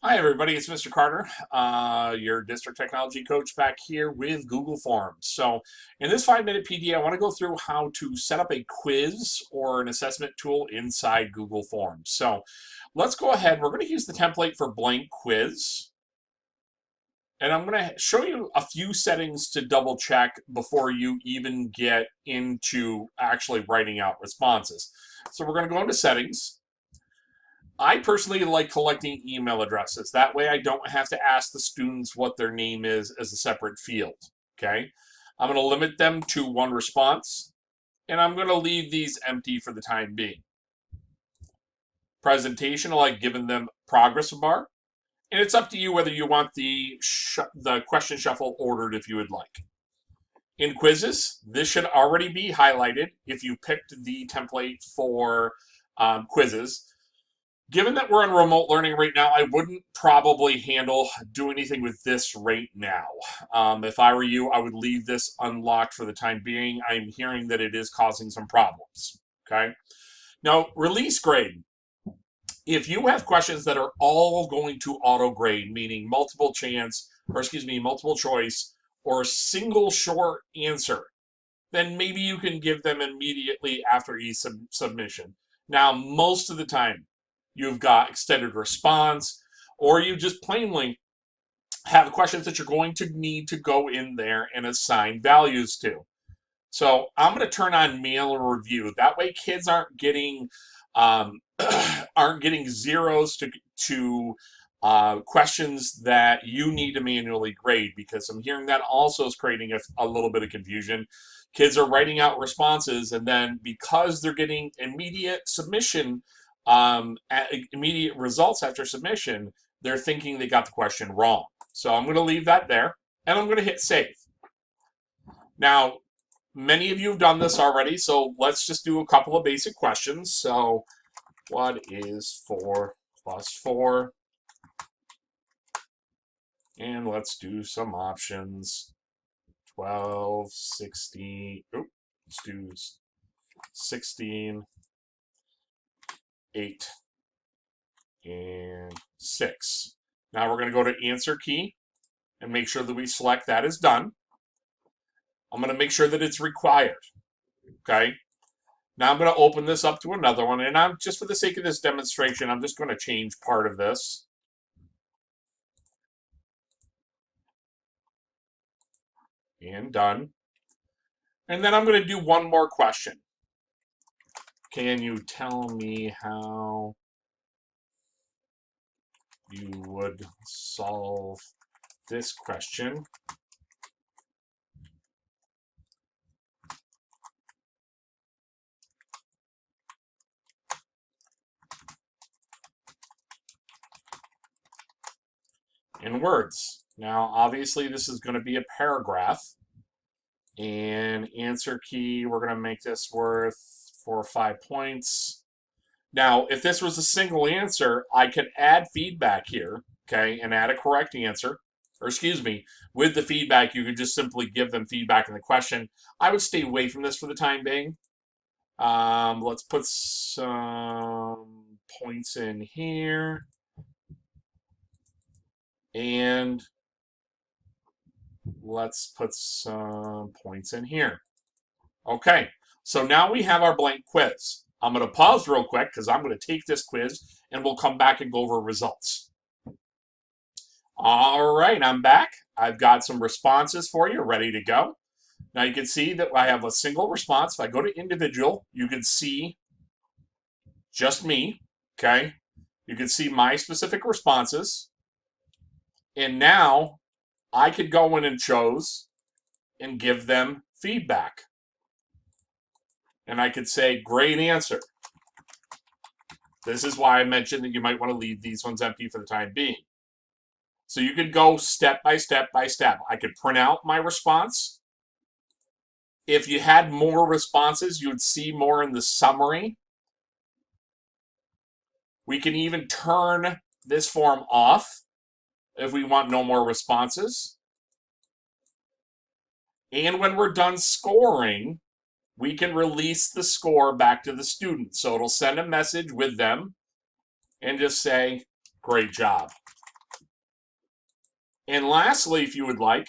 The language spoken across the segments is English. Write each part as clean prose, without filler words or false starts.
Hi, everybody. It's Mr. Carter, your district technology coach, back here with Google Forms. So, in this 5-minute PD, I want to go through how to set up a quiz or an assessment tool inside Google Forms. So, let's go ahead. We're going to use the template for blank quiz. And I'm going to show you a few settings to double check before you even get into actually writing out responses. So, we're going to go into settings. I personally like collecting email addresses. That way I don't have to ask the students what their name is as a separate field, okay? I'm going to limit them to one response, and I'm going to leave these empty for the time being. Presentation, I like giving them progress bar, and it's up to you whether you want the question shuffle ordered if you would like. In quizzes, this should already be highlighted if you picked the template for quizzes. Given that we're in remote learning right now, I wouldn't probably do anything with this right now. If I were you, I would leave this unlocked for the time being. I'm hearing that it is causing some problems, okay? Now, release grade. If you have questions that are all going to auto grade, meaning multiple choice, or single short answer, then maybe you can give them immediately after each submission. Now, most of the time, you've got extended response, or you just plainly have questions that you're going to need to go in there and assign values to. So I'm going to turn on mail review. That way, kids aren't getting aren't getting zeros to questions that you need to manually grade, because I'm hearing that also is creating a little bit of confusion. Kids are writing out responses, and then because they're getting immediate submission, immediate results after submission, they're thinking they got the question wrong. So I'm going to leave that there, and I'm going to hit save. Now, many of you have done this already, so let's just do a couple of basic questions. So, what is 4 plus 4? And let's do some options. 12, 16, let's do 16, 8, and 6. Now we're going to go to answer key and make sure that we select that as done. I'm going to make sure that it's required, okay? Now I'm going to open this up to another one, and I'm just for the sake of this demonstration, I'm just going to change part of this. And done. And then I'm going to do one more question. Can you tell me how you would solve this question? In words. Now, obviously, this is going to be a paragraph. And answer key, we're going to make this worth 4 or 5 points. Now, if this was a single answer, I could add feedback here, okay, and add a correct answer. Or excuse me, with the feedback, you could just simply give them feedback in the question. I would stay away from this for the time being. Let's put some points in here. And let's put some points in here. Okay, so now we have our blank quiz. I'm going to pause real quick because I'm going to take this quiz and we'll come back and go over results. All right, I'm back. I've got some responses for you ready to go. Now you can see that I have a single response. If I go to individual, you can see just me, okay? You can see my specific responses. And now I could go in and choose and give them feedback. And I could say, great answer. This is why I mentioned that you might want to leave these ones empty for the time being. So you could go step by step by step. I could print out my response. If you had more responses, you would see more in the summary. We can even turn this form off if we want no more responses. And when we're done scoring, we can release the score back to the student. So it'll send a message with them and just say, great job. And lastly, if you would like,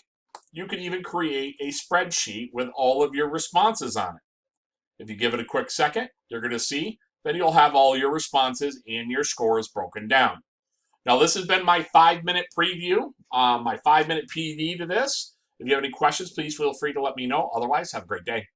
you can even create a spreadsheet with all of your responses on it. If you give it a quick second, you're going to see that you'll have all your responses and your scores broken down. Now, this has been my 5-minute preview, my 5-minute PV to this. If you have any questions, please feel free to let me know. Otherwise, have a great day.